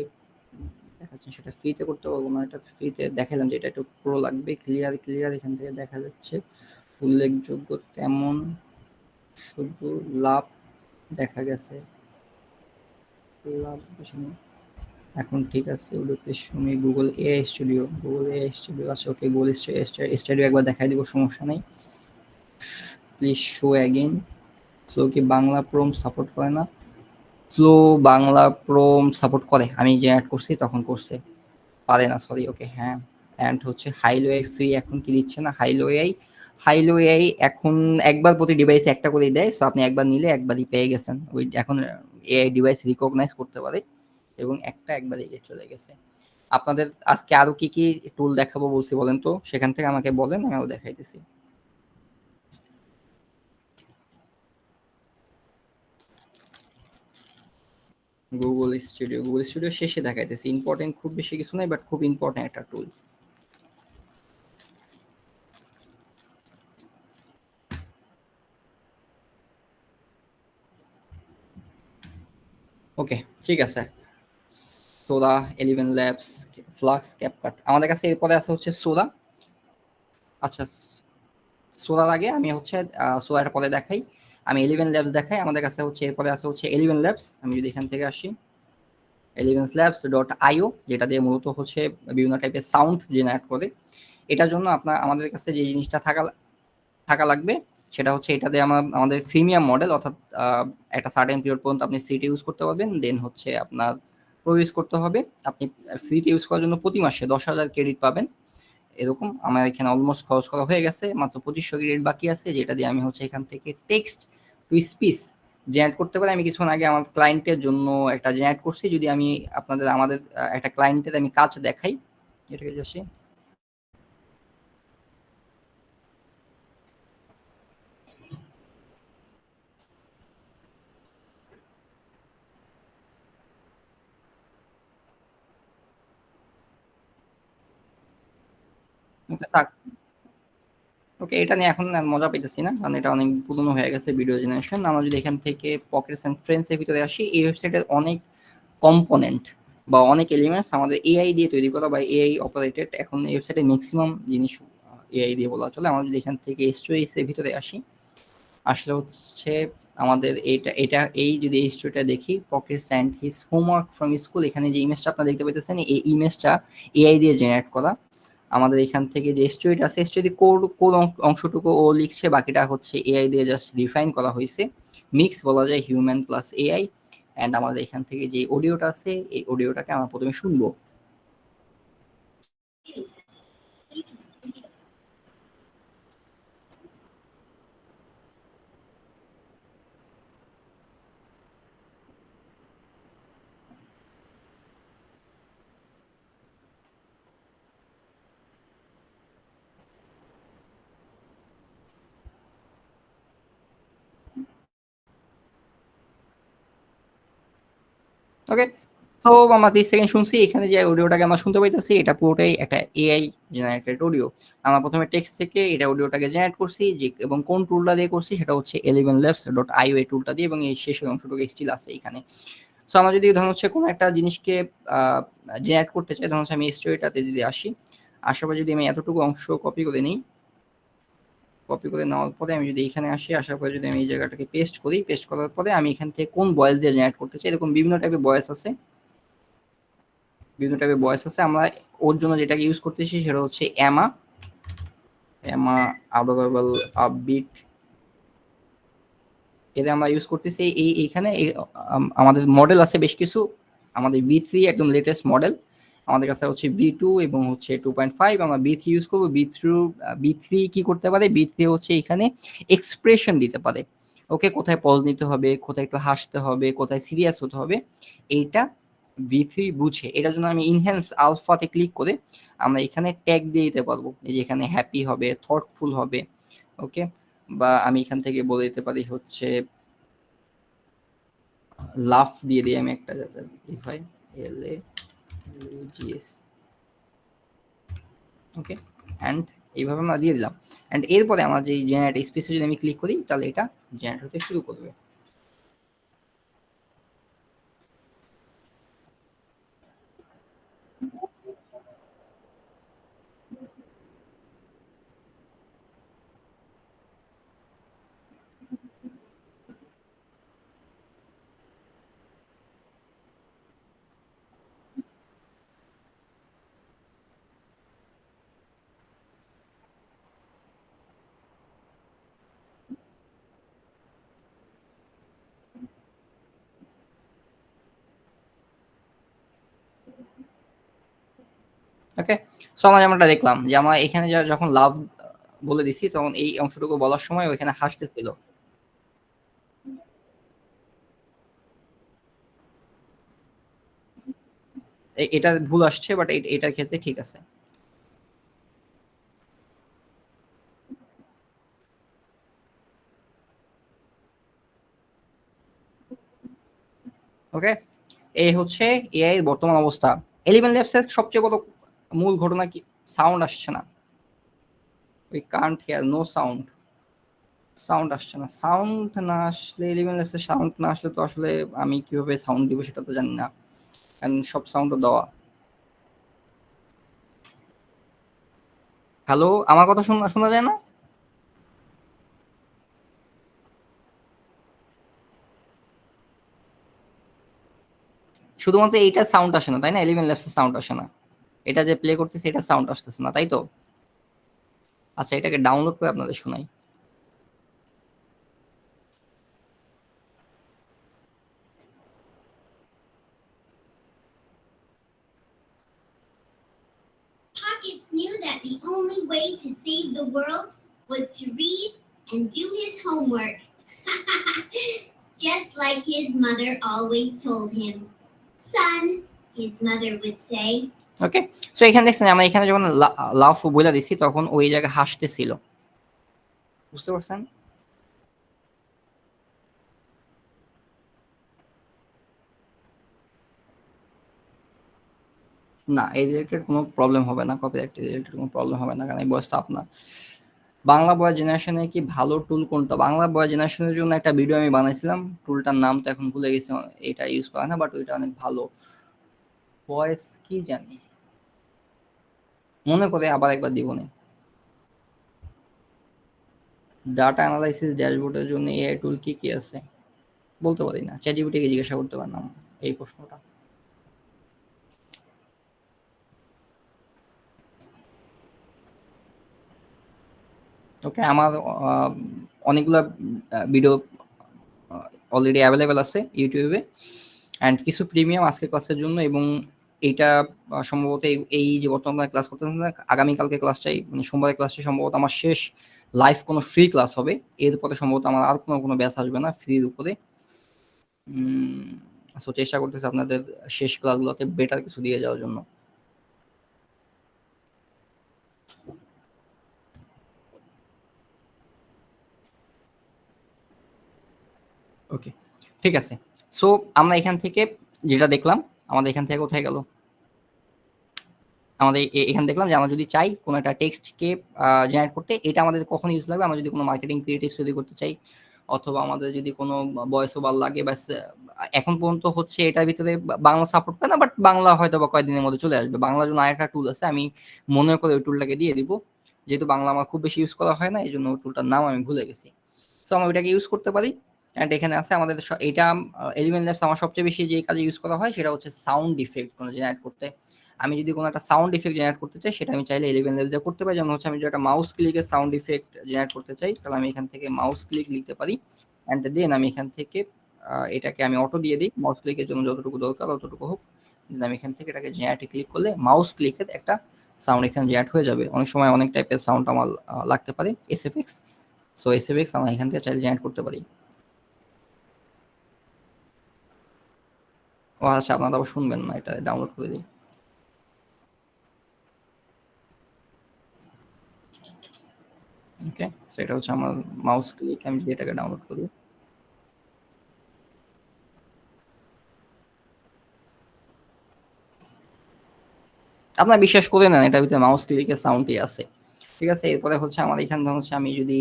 দেখাচ্ছেন সেটা ফ্রিতে করতে পারবো না, এটা ফ্রিতে দেখালাম যে এটা একটু প্রো লাগবে, ক্লিয়ার ক্লিয়ার এখান থেকে দেখা যাচ্ছে, উল্লেখযোগ্য তেমন শুধু লাভ দেখা গেছে, লাভ বেশি নেই। এখন ঠিক আছে, শুনি Google AI studio, Google AI studio আছে, ওকে গুগল স্টুডিও একবার দেখাই দিব, সমস্যা নেই। Please show again. ফ্লো কি বাংলা প্রোম সাপোর্ট করে না? ফ্লো বাংলা প্রোম সাপোর্ট করে, আমি যে অ্যাড করছি তখন করছে, পারে না সরি, ওকে হ্যাঁ। অ্যান্ড হচ্ছে হাইলো এআই ফ্রি এখন কি দিচ্ছে না, হাইলো এআই, হাইলো এআই এখন একবার প্রতি ডিভাইসে একটা করেই দেয়, সো আপনি একবার নিলে একবারই পেয়ে গেছেন, ওই এখন এআই ডিভাইস রিকগনাইজ করতে পারে এবং একটা একবারই চলে গেছে। আপনাদের আজকে আরো কি কি টুল দেখাবো বলছি বলেন তো, সেখান থেকে আমাকে বলেন, আমি আরো দেখাইতেছি। গুগল স্টুডিও শেষে দেখাইতেছি, ইম্পর্টেন্ট খুব বেশি কিছু নাই, বাট খুব ইম্পর্টেন্ট একটা টুল। ওকে ঠিক আছে, সোদা, এলিভেন ল্যাবস, ফ্লাক্স, ক্যাপকাট, আমাদের কাছে এরপরে আছে হচ্ছে সোদা। আচ্ছা, সোদার আগে আমি হচ্ছে সোদাটা পরে দেখাই, আমি এলিভেন ল্যাবস দেখাই, আমাদের কাছে হচ্ছে এরপরে আছে হচ্ছে এলিভেন ল্যাবস, আমি যদি এখান থেকে আসি এলিভেন্স ল্যাবস ডট আইও, যেটা দিয়ে মূলত হচ্ছে বিভিন্ন টাইপের সাউন্ড জেনারেট করে। এটার জন্য আপনার আমাদের কাছে যে জিনিসটা থাকা থাকা লাগবে সেটা হচ্ছে এটা দিয়ে আমাদের প্রিমিয়াম মডেল, অর্থাৎ একটা সার্টেন পিরিয়ড পর্যন্ত আপনি ফ্রিতে ইউজ করতে পারবেন, দেন হচ্ছে আপনার প্রো ইউজ করতে হবে। আপনি ফ্রিতে ইউজ করার জন্য প্রতি মাসে 10,000 ক্রেডিট পাবেন, এরকম আমার এখানে অলমোস্ট খরচ করা হয়ে গেছে, মাত্র 2500 ক্রেডিট বাকি আছে, যেটা দিয়ে আমি হচ্ছে এখান থেকে টেক্সট টু স্পিচ জেনারেট করতে পারি। আমি কিছুক্ষণ আগে আমার ক্লায়েন্টের জন্য একটা জেনারেট করছি, যদি আমি আমাদের একটা ক্লায়েন্টের আমি কাজ দেখাই, এটাকে যাচ্ছি। ওকে, এটা নিয়ে এখন আর মজা পাইতেছি না, কারণ এটা অনেক পুরনো হয়ে গেছে ভিডিও জেনারেশন। আমরা যদি এখান থেকে পকেটস এন্ড ফ্রেন্ডস এর ভিতরে আসি, এই ওয়েবসাইটের অনেক কম্পোনেন্ট বা অনেক এলিমেন্টস আমাদের এআই দিয়ে তৈরি করা বা এআই অপারেটেড, এখন এই ওয়েবসাইটে ম্যাক্সিমাম জিনিস এআই দিয়ে বলা চলে। আমরা যদি এখান থেকে স্টোরিজ এর ভিতরে আসি, আসলে হচ্ছে আমাদের এটা এই যদি এই স্টোরিটা দেখি, Pockets and his homework from school, এখানে যে ইমেজটা আপনারা দেখতে পাইতেছেন, এই ইমেজটা এআই দিয়ে জেনারেট করা। আমাদের এখান থেকে যে স্টোরিটা আছে, স্টোরি কোড অংশটুকু ও লিখছে, বাকিটা হচ্ছে এআই দিয়ে জাস্ট ডিফাইন করা হয়েছে, মিক্স বলা যায় হিউম্যান প্লাস এআই। অ্যান্ড আমাদের এখান থেকে যে অডিওটা আছে, এই অডিওটাকে আমরা প্রথমে শুনবো। ওকে, তো আমরা 30 সেকেন্ড শুনছি, এখানে যে অডিওটাকে আমরা শুনতে পাইতেছি এটা পুরোটাই একটা এআই জেনারেটেড অডিও। আমরা প্রথমে টেক্সট থেকে এটা অডিওটাকে জেনারেট করছি, যে এবং কোন টুলটা দিয়ে করছি সেটা হচ্ছে 11labs.io এই টুলটা দিয়ে, এবং এই শেষের অংশটুকু স্টিল আছে এখানে। সো আমরা যদি ধরুন হচ্ছে কোনো একটা জিনিসকে জেনারেট করতে চাই, ধরুন হচ্ছে আমি স্টোরিটাতে যদি আসি, আসার পর যদি আমি এতটুকু অংশ কপি করে নিই, কপি করে নেওয়ার পরে আমি যদি এখানে আসি, আসার পরে যদি আমি এই জায়গাটাকে পেস্ট করি, পেস্ট করার পরে আমি এখান থেকে কোন ভয়েস দিয়ে জেনারেট করতে চাই, এরকম বিভিন্ন টাইপের ভয়েস আছে, বিভিন্ন টাইপের ভয়েস আছে। আমরা ওর জন্য যেটাকে ইউজ করতেছি সেটা হচ্ছে এমা আডোরেবল আপবিট, এটা আমরা ইউজ করতেছি। এইখানে আমাদের মডেল আছে বেশ কিছু, আমাদের V3 একদম লেটেস্ট মডেল, আমাদের কাছে হচ্ছে V2 এবং হচ্ছে 2.5, আমরা B3 ইউজ করবো। B3 কি করতে পারে, B3 হচ্ছে এখানে এক্সপ্রেশন দিতে পারে, ওকে, কোথায় পজ নিতে হবে, কোথায় একটু হাসতে হবে, কোথায় সিরিয়াস হতে হবে, এইটা V3 বুঝে। এটার জন্য আমি ইনহ্যান্স আলফাতে ক্লিক করে আমরা এখানে ট্যাগ দিয়ে দিতে পারবো, এই যে এখানে হ্যাপি হবে, থটফুল হবে, ওকে, বা আমি এখান থেকে বলে দিতে পারি হচ্ছে লাফ দিয়ে দিই আমি একটা, যাতে হয় LAGS, ওকে, অ্যান্ড এইভাবে আমরা দিয়ে দিলাম। অ্যান্ড এরপরে আমার যে জেনারেট স্পেসে যদি আমি ক্লিক করি তাহলে এটা জেনারেট হতে শুরু করবে। ওকে, সো আমরা যেমনটা দেখলাম যে আমরা এখানে যখন লাভ বলে দিছি তখন এই অংশটুকু বলার সময় ওইখানে হাসতেছিল। এটা ভুল আসছে, বাট এটার ক্ষেত্রে ঠিক আছে। ওকে, এই হচ্ছে এআই এর বর্তমান অবস্থা। এলিভেন ল্যাবসের সবচেয়ে বড় মূল ঘটনা কি, সাউন্ড আসছে না, we can't hear, no sound, sound আসছে না। সাউন্ড না আসলে, এলিভেন ল্যাবসের সাউন্ড না আসলে তো আসলে আমি কিভাবে সাউন্ড দিব সেটা তো জানি না, কারণ সব সাউন্ড দেওয়া। হ্যালো, আমার কথা শোনা শোনা যায় না? শুধুমাত্র এইটা সাউন্ড আসে না তাই না, এলিভেন ল্যাবসের সাউন্ড আসে না, এটা যে প্লে করতেছে এটা সাউন্ড আসতেছে না, তাই তো? আচ্ছা, এটাকে ডাউনলোড করে আপনাদের শোনাই। Pockets knew that the only way to save the world was to read and do his homework. Just like his mother always told him. Son, his mother would say. Okay, so এখানে দেখছেন আমরা এখানে যখন লাভ বলে দিছি তখন ওই জায়গায় হাসতেছিল, বুঝতে পারছেন? না, এই রিলেটেড কোনো প্রবলেম হবে না, কপিরাইট রিলেটেড কোনো প্রবলেম হবে না, কারণ এই বয়সটা আপনার। বাংলা বয় জেনারেশনে কি ভালো টুল কোনটা? বাংলা বয় জেনারেশনের জন্য একটা ভিডিও আমি বানাইছিলাম, টুলটার নাম তো এখন ভুলে গেছি, এটা ইউজ করা না, বাট ওইটা অনেক ভালো। ভয়েস কি জানি, মনে করে আবার একবার দিবনে। ডাটা অ্যানালাইসিস ড্যাশবোর্ডের জন্য এআই টুল কি কি আছে বলতে পারি না, চ্যাটজিপিটিকে জিজ্ঞাসা করতে পারলাম এই প্রশ্নটা। ওকে, আমার অনেকগুলা ভিডিও অলরেডি অ্যাভেলেবেল আছে ইউটিউবে, অ্যান্ড কিছু প্রিমিয়াম আজকে ক্লাসের জন্য, এবং এইটা সম্ভবত এই যে বর্তমানে ক্লাস করতেছেন না, আগামীকালকে ক্লাসটাই মানে সোমবারের ক্লাসটাই সম্ভবত আমার শেষ লাইভ কোনো ফ্রি ক্লাস হবে, এরপরে সম্ভবত আমার আর কোনো ব্যাচ আসবে না ফ্রির উপরে। সো চেষ্টা করতেছি আপনাদের শেষ ক্লাসগুলোতে বেটার কিছু দিয়ে যাওয়ার জন্য। ওকে, ঠিক আছে। সো আমরা এখান থেকে যেটা দেখলাম, আমাদের এখান থেকে কোথায় গেল, আমাদের এখানে দেখলাম যে আমরা যদি চাই কোনো একটা টেক্সটকে জেনারেট করতে, এটা আমাদের কখন ইউজ লাগবে, আমরা যদি কোনো মার্কেটিং ক্রিয়েটিভস যদি করতে চাই, অথবা আমাদের যদি কোনো ভয়েস ওভার লাগে, বা এখন পর্যন্ত হচ্ছে এটার ভিতরে বাংলা সাপোর্ট করে না, বাট বাংলা হয়তো বা কয়েকদিনের মধ্যে চলে আসবে। বাংলার জন্য আরেকটা টুল আছে, আমি মনে করে ওই টুলটাকে দিয়ে দিব, যেহেতু বাংলা আমার খুব বেশি ইউজ করা হয় না, এই জন্য টুলটার নাম আমি ভুলে গেছি। সো আমরা ওইটাকে ইউজ করতে পারি। অ্যান্ড এখানে আছে আমাদের এটা এলিমেন্ট ল্যাবস আমার সবচেয়ে বেশি যে কাজে ইউজ করা হয় সেটা হচ্ছে সাউন্ড ইফেক্ট কোনো জেনারেট করতে। আমি যদি কোনো একটা সাউন্ড ইফেক্ট জেনারেট করতে চাই সেটা আমি চাইলে এলিমেন্ট ল্যাবস দিয়ে করতে পারি। যেমন হচ্ছে আমি যদি একটা মাউস ক্লিকের সাউন্ড ইফেক্ট জেনারেট করতে চাই, তাহলে আমি এখান থেকে মাউস ক্লিক লিখতে পারি। অ্যান্ড দেন আমি এখান থেকে এটাকে আমি অটো দিয়ে দিই, মাউস ক্লিকের জন্য যতটুকু দরকার ততটুকু হোক। দেন আমি এখান থেকে এটাকে জেনারেটে ক্লিক করলে মাউস ক্লিকের একটা সাউন্ড এখানে জেনারেট হয়ে যাবে। অনেক সময় অনেক টাইপের সাউন্ড আমার লাগতে পারে এসএফএক্স। সো এসএফএক্স আমরা এখান থেকে চাইলে জেনারেট করতে পারি। ও আচ্ছা, আপনারা আবার শুনবেন না, এটা ডাউনলোড করে দিই। ওকে, সো এটা হচ্ছে আমার মাউস ক্লিক, আমি যদি এটাকে ডাউনলোড করি। আপনারা বিশ্বাস করে নেন এটার ভিতরে মাউস ক্লিকের সাউন্ডই আছে। ঠিক আছে, এরপরে হচ্ছে আমার এখান থেকে হচ্ছে আমি যদি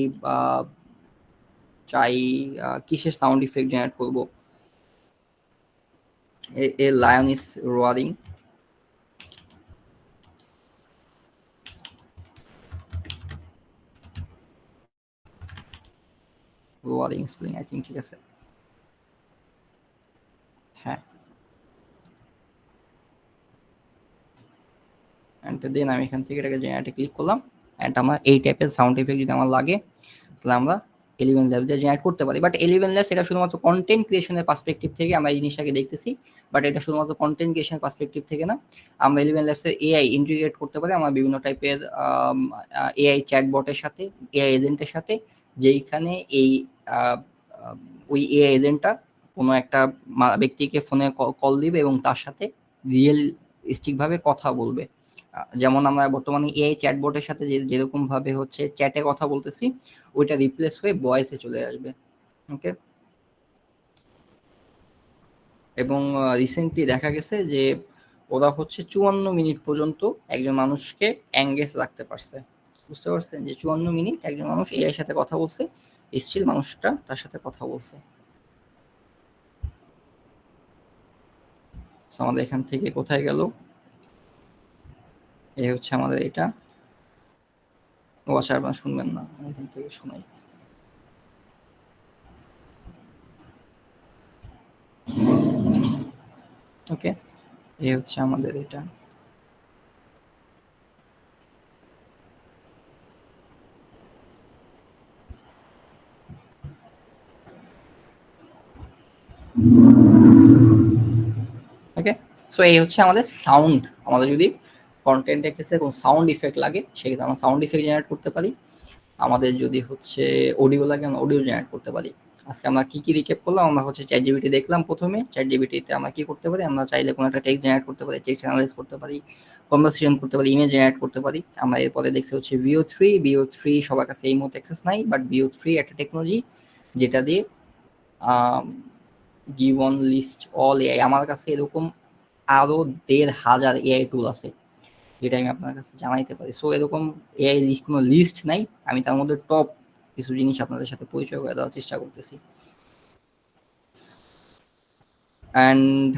চাই কিসের সাউন্ড ইফেক্ট জেনারেট করবো, a lion is roaring. Roaring spelling I think ঠিক আছে। হ্যাঁ, অ্যান্ড দেন আমি এখান থেকে এটাকে জেনারেটে ক্লিক করলাম। অ্যান্ড আমার এই টাইপের সাউন্ড ইফেক্ট যদি আমার লাগে তাহলে আমরা এলিভেন ল্যাবস দিয়ে জেনারেট করতে পারি। বাট এলিভেন ল্যাবস এটা শুধুমাত্র কন্টেন্ট ক্রিয়েশনের পার্সপেক্টিভ থেকে আমরা এই জিনিসটাকে দেখতেছি। বাট এটা শুধুমাত্র কন্টেন্ট ক্রিয়েশনের পার্সপেক্টিভ থেকে না, আমরা এলিভেন ল্যাবসের এআই ইন্টিগ্রেট করতে পারি আমরা বিভিন্ন টাইপের এআই চ্যাটবটের সাথে, এআই এজেন্টের সাথে, যেইখানে এই ওই এআই এজেন্টটা কোনো একটা ব্যক্তিকে ফোনে কল দিবে এবং তার সাথে রিয়েলিস্টিকভাবে কথা বলবে। যেমন আমরা বর্তমানে এআই চ্যাটবটের সাথে যেরকম ভাবে হচ্ছে চ্যাটে কথা বলতেছি, ওইটা রিপ্লেস হয়ে ভয়েসে চলে আসবে। ওকে, এবং রিসেন্টলি দেখা গেছে যে ওরা হচ্ছে 54 মিনিট পর্যন্ত একজন মানুষকে এঙ্গেজ রাখতে পারছে। বুঝতে পারছেন যে 54 মিনিট একজন মানুষ এআই সাথে কথা বলছে, স্টিল মানুষটা তার সাথে কথা বলছে। আমাদের এখান থেকে কোথায় গেল, এই হচ্ছে আমাদের এটা। ও আচ্ছা, আপনারা শুনবেন না, এখান থেকে শোনাই। ওকে, এই হচ্ছে আমাদের এটা। ওকে, সো এই হচ্ছে আমাদের সাউন্ড। আমাদের যদি কন্টেন্টের ক্ষেত্রে কোনো সাউন্ড ইফেক্ট লাগে সেক্ষেত্রে আমরা সাউন্ড ইফেক্ট জেনারেট করতে পারি। আমাদের যদি হচ্ছে অডিও লাগে আমরা অডিও জেনারেট করতে পারি। আজকে আমরা কি কি রিক্যাপ করলাম, আমরা হচ্ছে চ্যাট জিপিটি দেখলাম। প্রথমে চ্যাট জিপিটিতে আমরা কি করতে পারি, আমরা চাইলে কোনো একটা টেক্সট জেনারেট করতে পারি, টেক্সট অ্যানালাইজ করতে পারি, কনভারসেশন করতে পারি, ইমেজ জেনারেট করতে পারি। আমরা এরপরে দেখছি হচ্ছে ভিও3 সবার কাছে এই মুহূর্তে অ্যাক্সেস নাই, বাট ভিও3 একটা টেকনোলজি যেটা দিয়ে give on list all AI. আমার কাছে এরকম আরো 1,500 এআই টুল আছে যেটা আমি আপনার কাছে জানাইতে পারি। সো এরকম এআই কোনো লিস্ট নাই, আমি তার মধ্যে টপ কিছু জিনিস আপনাদের সাথে পরিচয় করে দেওয়ার চেষ্টা করতেছি। অ্যান্ড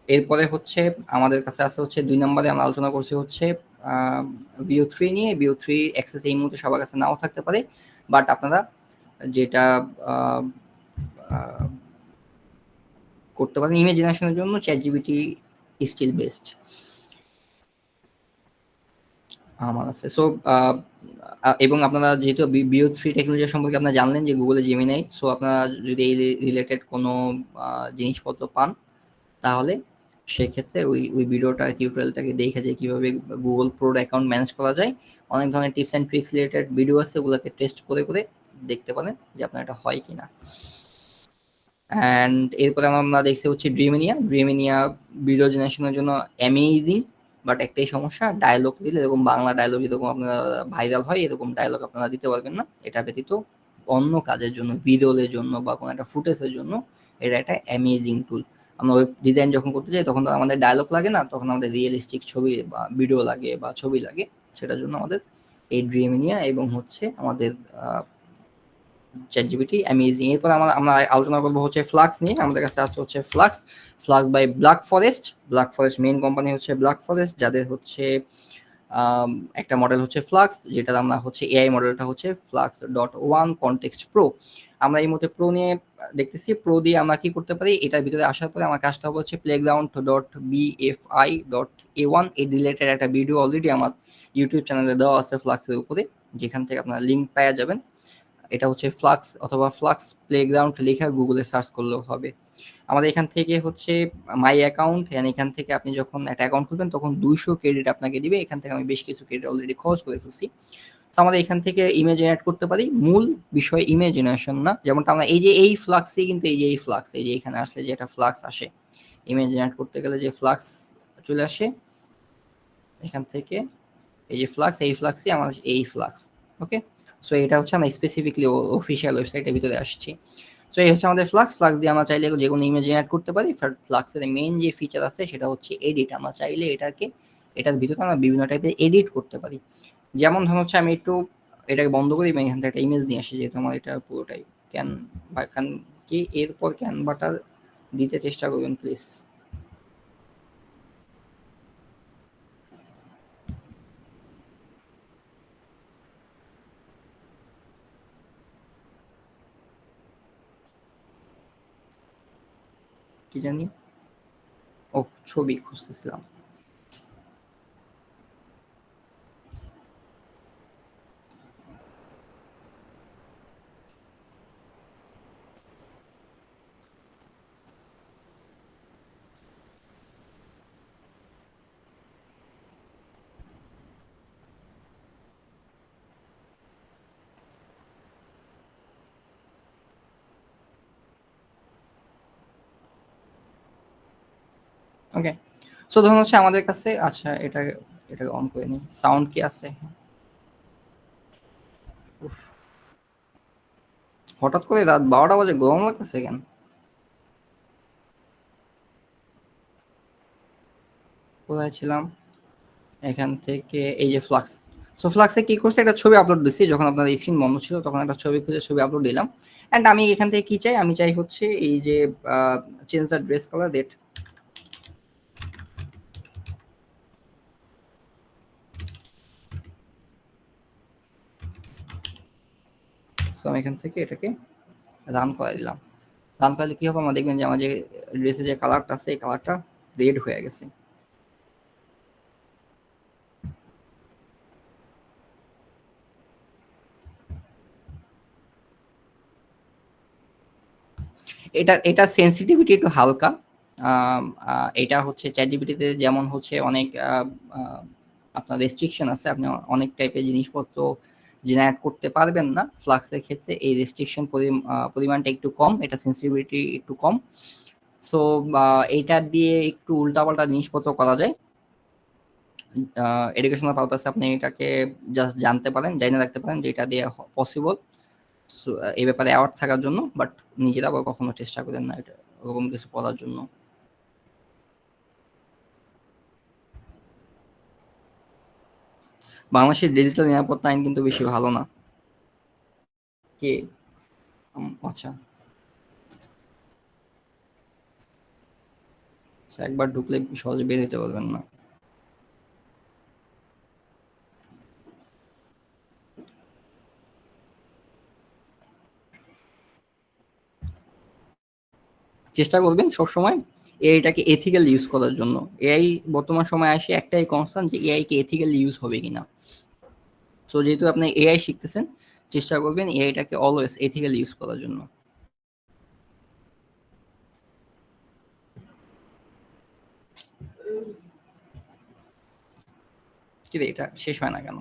এরপরে হচ্ছে আমাদের কাছে আছে হচ্ছে 2 নম্বরে আমরা আলোচনা করছি হচ্ছে ভিও3 নিয়ে। ভিও3 অ্যাক্সেস এই মুহূর্তে সবার কাছে নাও থাকতে পারে, বাট আপনারা যেটা করতে পারেন ইমেজ জেনারেশনের জন্য চ্যাট জিপিটি স্টিল বেস্ট আমার আছে। সো এবং আপনারা যেহেতু ভিও3 টেকনোলজি সম্পর্কে আপনারা জানলেন যে গুগলে জেমিনাই, সো আপনারা যদি এই রিলেটেড কোনো জিনিসপত্র পান তাহলে সেক্ষেত্রে ওই ভিডিওটা টিউটোরিয়ালটাকে দেখে যে কিভাবে গুগল প্রোর অ্যাকাউন্ট ম্যানেজ করা যায়, অনেক ধরনের tips and tricks related video আছে, ওগুলোকে টেস্ট করে করে দেখতে পারেন যে আপনার এটা হয় কিনা। অ্যান্ড এরপরে আমরা দেখছি হচ্ছে ড্রিমিনিয়া ভিডিও জেনারেশনের জন্য অ্যামেজিং। বাট একটাই সমস্যা, ডায়লগ দিলে এরকম বাংলা ডায়লগ যেরকম আপনারা ভাইরাল হয় এরকম ডায়লগ আপনারা দিতে পারবেন না। এটা ব্যতীত অন্য কাজের জন্য, ভিডিওর জন্য বা কোনো একটা ফুটেজের জন্য এটা একটা অ্যামেজিং টুল। আমরা ওয়েব ডিজাইন যখন করতে যাই তখন তো আমাদের ডায়লগ লাগে না, তখন আমাদের রিয়েলিস্টিক ছবি বা ভিডিও লাগে বা ছবি লাগে। সেটার জন্য আমাদের এই ড্রিমিনিয়া এবং হচ্ছে আমাদের চ্যাট জিপিটি অ্যামেজিং। এরপর আমরা আলোচনা করবো হচ্ছে ফ্লাক্স নিয়ে। আমাদের কাছে আছে হচ্ছে Flux by Black Forest main company হচ্ছে ব্ল্যাক ফরেস্ট, যাদের হচ্ছে একটা মডেল হচ্ছে ফ্লাক্স, যেটা আমরা হচ্ছে এআই মডেলটা হচ্ছে flux.1 কনটেক্সট প্রো। আমরা এই মুহূর্তে প্রো নিয়ে দেখতেছি। প্রো দিয়ে আমরা কি করতে পারি, এটার ভিতরে আসার পরে আমার কাজটা হবে হচ্ছে playground.bfi.a1 এই রিলেটেড একটা ভিডিও অলরেডি আমার ইউটিউব চ্যানেলে দেওয়া আছে ফ্লাক্সের উপরে, যেখান থেকে আপনারা লিঙ্ক পেয়ে যাবেন। এটা হচ্ছে ফ্লাক্স অথবা ফ্লাক্স প্লেগ্রাউন্ড লেখা গুগলে সার্চ করলেও হবে। আমাদের এখান থেকে হচ্ছে মাই অ্যাকাউন্ট, এখান থেকে আপনি যখন একটা অ্যাকাউন্ট খুলবেন তখন 200 ক্রেডিট আপনাকে দিবে। এখান থেকে আমি বেশ কিছু ক্রেডিট অলরেডি খরচ করে ফেলছি। তো আমাদের এখান থেকে ইমেজ জেনারেট করতে পারি। মূল বিষয় ইমেজ জেনারেশন না, যেমনটা আমরা এই যে এই ফ্লাক্সে কিন্তু এই যে এই ফ্লাক্স, এই যে এখানে আসলে যে একটা ফ্লাক্স আসে ইমেজ জেনারেট করতে গেলে যে ফ্লাক্স চলে আসে এখান থেকে, এই যে ফ্লাক্স, এই ফ্লাক্সই আমার এই ফ্লাক্স। ওকে, সো এটা হচ্ছে আমরা স্পেসিফিকলি অফিসিয়াল ওয়েবসাইটের ভিতরে আসছি। সো এই হচ্ছে আমাদের ফ্লাক্স। ফ্লাক্স দিয়ে আমরা চাইলে যে কোনো ইমেজ জেনারেট করতে পারি। ফ্লাক্সের মেইন যে ফিচার আছে সেটা হচ্ছে এডিট। আমরা চাইলে এটার ভিতরে আমরা বিভিন্ন টাইপের এডিট করতে পারি। যেমন ধরুন হচ্ছে আমি একটু এটাকে বন্ধ করি এবং এখান থেকে একটা ইমেজ নিয়ে আসি, যেহেতু আমার এটা পুরোটাই ক্যান কি, এরপর ক্যানভাটা দিতে চেষ্টা করবেন প্লিজ। কি জানি, ও ছবি খুঁজতেছিলাম। ওকে, সো ধরুন হচ্ছে আমাদের কাছে, আচ্ছা এটাকে অন করে নিই। সাউন্ড কি আছে? উফ, হঠাৎ করে রাত 12টা বাজে গরম লাগতেছে কেন? কোথায় ছিলাম? এখান থেকে এই যে ফ্লাক্স। সো ফ্লাক্সে কি করছে, একটা ছবি আপলোড দিছি যখন আপনার স্ক্রিন বন্ধ ছিল, তখন একটা ছবি খুঁজে ছবি আপলোড দিলাম। অ্যান্ড আমি এখান থেকে কি চাই, আমি চাই হচ্ছে এই যে change the dress colour that. So আমি এখান থেকে এটাকে রান করে দিলাম। রান করলে কি হবে, আমরা দেখবেন যে আমার যে ড্রেসের যে কালারটা আছে এই কালারটা রেড হয়ে গেছে। এটা সেন্সিটিভিটি একটু হালকা। এটা হচ্ছে চ্যাটজিপিটিতে যেমন হচ্ছে অনেক আপনার রেস্ট্রিকশন আছে, আপনি অনেক টাইপের জিনিসপত্র জেনারেট করতে পারবেন না। ফ্লাক্সের ক্ষেত্রে এই রেস্ট্রিকশন পরিমাণটা একটু কম, এটা সেন্সিটিভিটি একটু কম। সো এইটা দিয়ে একটু উল্টাপাল্টা জিনিসপত্র করা যায়। এডুকেশনাল পারপাসে আপনি এটাকে জাস্ট জানতে পারেন, জেনে রাখতে পারেন যে এটা দিয়ে পসিবল। সো এই ব্যাপারে অ্যাওয়ার্ড থাকার জন্য, বাট নিজেরা আবার কখনো চেষ্টা করেন না এটা ওরকম কিছু করার জন্য। বাংলাদেশের ডিজিটাল নিরাপত্তা আইন কিন্তু বেশি ভালো না। কে? আচ্ছা, আচ্ছা, একবার ঢুকলে সহজে বের হতে পারবেন না। চেষ্টা করবেন সবসময় এআইটাকে এথিক্যাল ইউজ করার জন্য। এআই বর্তমান সময়ে আসে একটাই কনসার্ন যে এআই কে এথিক্যাল ইউজ হবে কিনা। সো যেহেতু আপনি এআই শিখতেছেন, চেষ্টা করবেন এআইটাকে অলওয়েজ এথিক্যাল ইউজ করার জন্য। কি রে, এটা শেষ হয় না কেন?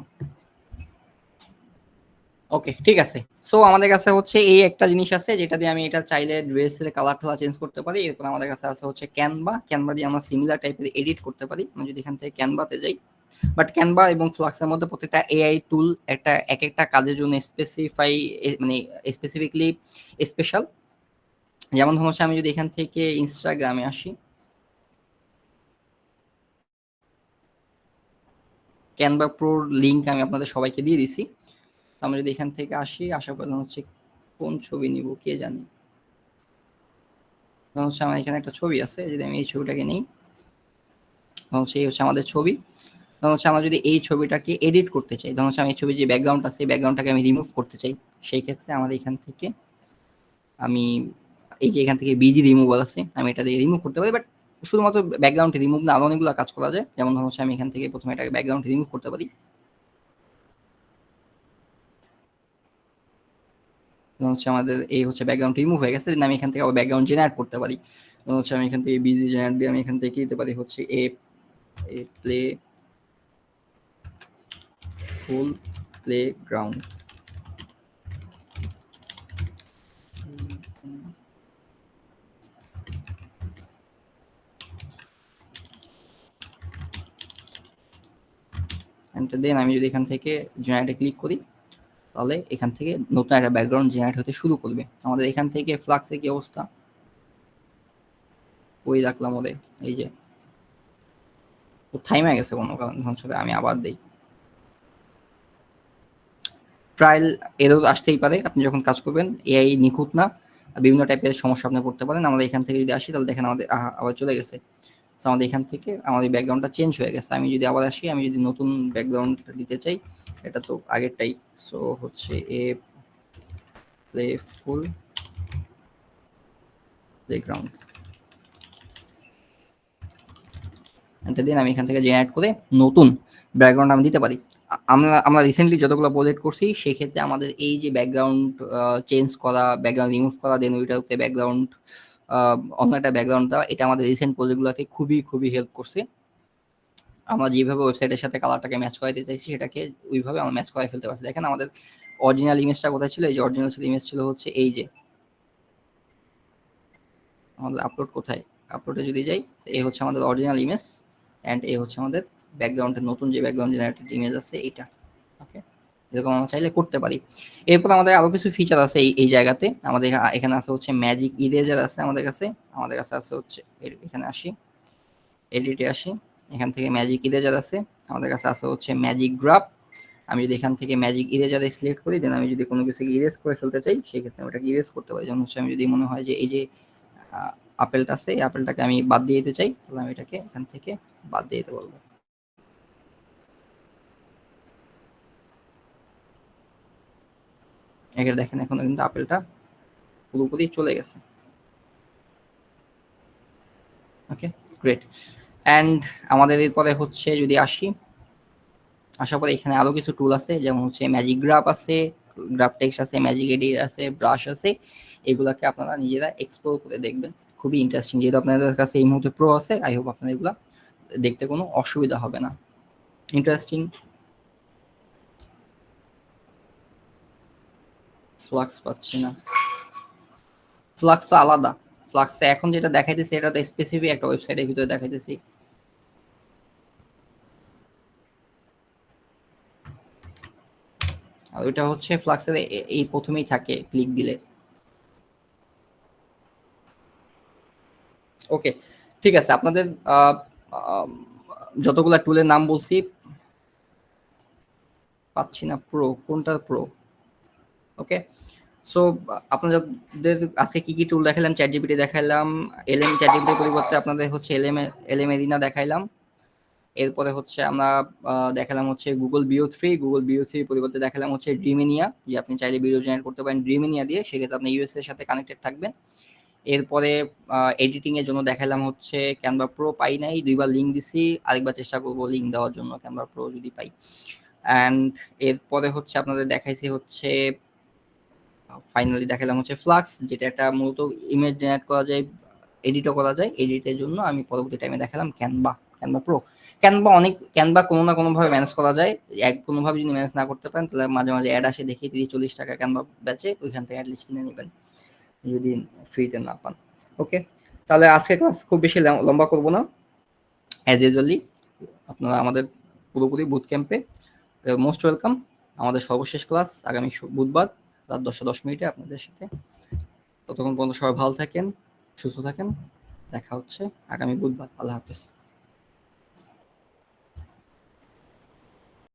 ওকে, ঠিক আছে। সো আমাদের কাছে হচ্ছে এই একটা জিনিস আছে যেটা দিয়ে আমি এটা চাইলে ড্রেসের কালার টালার চেঞ্জ করতে পারি। এরপর আমাদের কাছে আছে হচ্ছে ক্যানভা। ক্যানভা দিয়ে আমরা সিমিলার টাইপের এডিট করতে পারি। আমি যদি এখান থেকে ক্যানভাতে যাই, বাট ক্যানভা এবং ফ্লাক্সের মধ্যে প্রত্যেকটা এআই টুল এক একটা কাজের জন্য মানে স্পেসিফিকলি স্পেশাল। যেমন ধরুন হচ্ছে আমি যদি এখান থেকে ইনস্টাগ্রামে আসি, ক্যানভা প্রোর লিঙ্ক আমি আপনাদের সবাইকে দিয়ে দিছি। আমি যদি এখান থেকে আসি, আসার পর হচ্ছে কোন ছবি নিব কে জানি। হচ্ছে আমার এখানে একটা ছবি আছে, যদি আমি এই ছবিটাকে নিই, হচ্ছে এই হচ্ছে আমাদের ছবি। ধরুন হচ্ছে আমরা যদি এই ছবিটাকে এডিট করতে চাই, ধরুন হচ্ছে আমি এই ছবির যে ব্যাকগ্রাউন্ড আছে, এই ব্যাকগ্রাউন্ডটাকে আমি রিমুভ করতে চাই, সেই ক্ষেত্রে আমাদের এখান থেকে আমি এই যে এখান থেকে বিজি রিমুভাল আছে, আমি এটা দিয়ে রিমুভ করতে পারি। বাট শুধুমাত্র ব্যাকগ্রাউন্ড রিমুভ না, আরো অনেকগুলো কাজ করা যায়। যেমন ধরুন হচ্ছে আমি এখান থেকে প্রথমে এটাকে ব্যাকগ্রাউন্ড রিমুভ করতে পারি। হচ্ছে আমাদের এই হচ্ছে ব্যাকগ্রাউন্ড রিমুভ হয়ে গেছে, আমি এখান থেকে আবার ব্যাকগ্রাউন্ড জেনারেট করতে পারি। হচ্ছে আমি এখান থেকে বিজি জেনারেট দিয়ে আমি এখান থেকে কি দিতে পারি হচ্ছে এ প্লে ফুল প্লেগ্রাউন্ড। দেন আমি যদি এখান থেকে জেনারেটে ক্লিক করি, তাহলে এখান থেকে নতুন একটা ব্যাকগ্রাউন্ড জেনারেট হতে শুরু করবে। আমাদের এখান থেকে ফ্লাক্সের কি অবস্থা, ওই রাখলাম ওদের, এই যে থাইমে গেছে কোনো কারণ হচ্ছে, আমি আবার দিই। ট্রায়াল এরর আসতেই পারে আপনি যখন কাজ করবেন, এআই নিখুঁত না, বিভিন্ন টাইপের সমস্যা আপনি পড়তে পারেন। আমাদের এখান থেকে যদি আসি, তাহলে দেখেন আমাদের আবার চলে গেছে। আমাদের এখান থেকে আমাদের ব্যাকগ্রাউন্ডটা চেঞ্জ হয়ে গেছে। আমি যদি আবার আসি, আমি যদি নতুন ব্যাকগ্রাউন্ড দিতে চাই, এটা তো আগেরটাই, সো হচ্ছে এ প্লেফুল প্লেগ্রাউন্ড, এটা দিন আমি এখান থেকে জেনারেট করে নতুন ব্যাকগ্রাউন্ড আমি দিতে পারি। আমরা রিসেন্টলি যতগুলো প্রজেক্ট করছি, সেক্ষেত্রে আমাদের এই যে ব্যাকগ্রাউন্ড চেঞ্জ করা, ব্যাকগ্রাউন্ড রিমুভ করা, দেন ওইটাতে ব্যাকগ্রাউন্ড অন্য একটা ব্যাকগ্রাউন্ড দেওয়া, এটা আমাদের রিসেন্ট প্রজেক্টগুলোতে খুবই খুবই হেল্প করছে। আমরা যেভাবে ওয়েবসাইটের সাথে কালারটাকে ম্যাচ করাতে চাইছি, সেটাকে ওইভাবে আমরা ম্যাচ করাই ফেলতে পারছি। দেখেন আমাদের অরিজিনাল ইমেজটা কোথায় ছিল, এই যে অরিজিনাল ইমেজ ছিল হচ্ছে এই যে আমাদের আপলোড কোথায়, আপলোডে যদি যাই, এই হচ্ছে আমাদের অরিজিনাল ইমেজ, অ্যান্ড এই হচ্ছে আমাদের ব্যাকগ্রাউন্ডের নতুন যে ব্যাকগ্রাউন্ড জেনারেটেড ইমেজ আছে এইটা। ওকে, এরকম আমরা চাইলে করতে পারি। এরপর আমাদের আরো কিছু ফিচার আছে এই জায়গাতে। আমাদের এখানে আছে হচ্ছে ম্যাজিক ইরেজার আছে আমাদের কাছে আছে হচ্ছে, এখানে আসি, এডিটে আসি, এখান থেকে ম্যাজিক ইরেজার আছে আমাদের কাছে আছে হচ্ছে ম্যাজিক গ্রাফ। আমি যদি এখান থেকে ম্যাজিক ইরেজারে সিলেক্ট করি, দেন আমি যদি কোনো কিছুকে ইরেজ করে ফেলতে চাই, সেক্ষেত্রে আমি ওটাকে ইরেজ করতে পারি। যেমন হচ্ছে আমি যদি মনে হয় যে এই যে আপেলটা আছে, এই আপেলটাকে আমি বাদ দিয়ে দিতে চাই, তাহলে আমি এটাকে এখান থেকে বাদ দিয়ে দিতে বলবো। এখানে দেখেন এখন কিন্তু আপেলটা পুরোপুরি চলে গেছে। ওকে, গ্রেট। অ্যান্ড আমাদের এরপরে হচ্ছে যদি আসি, আসার পরে এখানে আরো কিছু টুল আছে, যেমন হচ্ছে ম্যাজিক গ্রাফ আছে, গ্রাফ টেক্সট আছে, ম্যাজিক এডিট আছে, ব্রাশ আছে। এগুলাকে আপনারা নিজেরা এক্সপ্লোর করে দেখবেন, খুবই ইন্টারেস্টিং। যেহেতু আপনাদের কাছে এই মুহূর্তে প্রো আছে, আই হোপ আপনাদের এগুলা দেখতে কোনো অসুবিধা হবে না। ইন্টারেস্টিং। ফ্লাক্স পাচ্ছি না, ফ্লাক্স তো আলাদা। ফ্লাক্সে এখন যেটা দেখাইতেছি, এটা তো স্পেসিফিক একটা ওয়েবসাইটের ভিতরে দেখাইতেছি। আর ওইটা হচ্ছে ফ্লাক্সের এই প্রথমেই থাকে ক্লিক দিলে। ওকে, ঠিক আছে। আপনাদের যতগুলা টুলের নাম বলছি, পাচ্ছি না প্রো, কোনটা প্রো? ওকে, সো আপনাদের আজকে কি কি টুল দেখালাম, চ্যাট জিপিটি দেখাইলাম, এলএম চ্যাট জিপিটির পরিবর্তে আপনাদের হচ্ছে এলএম এরিনা দেখাইলাম। এরপরে হচ্ছে আমরা দেখালাম হচ্ছে গুগল বিও3, গুগল বিও3 পরিবর্তে দেখালাম হচ্ছে ড্রিমিনিয়া, যে আপনি চাইলে ভিডিও জেনারেট করতে পারেন ড্রিমিনিয়া দিয়ে, সেক্ষেত্রে আপনি ইউএস এর সাথে কানেক্টেড থাকবেন। এরপরে এডিটিং এর জন্য দেখালাম হচ্ছে ক্যানভা প্রো, পাই নাই, দুইবার লিঙ্ক দিছি, আরেকবার চেষ্টা করবো লিঙ্ক দেওয়ার জন্য ক্যানভা প্রো যদি পাই। অ্যান্ড এরপরে হচ্ছে আপনাদের দেখাইছি হচ্ছে ফাইনালি দেখালাম হচ্ছে ফ্লাক্স, যেটা একটা মূলত ইমেজ জেনারেট করা যায়, এডিটও করা যায়। এডিটের জন্য আমি পরবর্তী টাইমে দেখালাম ক্যানভা প্রো। ক্যানভা কোনো না কোনোভাবে ম্যানেজ করা যায়। কোনোভাবে যদি ম্যানেজ না করতে পারেন, তাহলে মাঝে মাঝে অ্যাড আসে, দেখি 30-40 টাকা ক্যানভা বেচে, ওইখান থেকে অ্যাটলিস্ট কিনে নেবেন যদি ফ্রিতে না পান। ওকে, তাহলে আজকে ক্লাস খুব বেশি লম্বা করবো না। অ্যাজ ইউজুয়ালি আপনারা আমাদের পুরোপুরি বুট ক্যাম্পে মোস্ট ওয়েলকাম। আমাদের সর্বশেষ ক্লাস আগামী বুধবার রাত 10:10 আপনাদের সাথে। ততক্ষণ পর্যন্ত সবাই ভালো থাকেন, সুস্থ থাকেন। দেখা হচ্ছে আগামী বুধবার। আল্লাহ হাফেজ।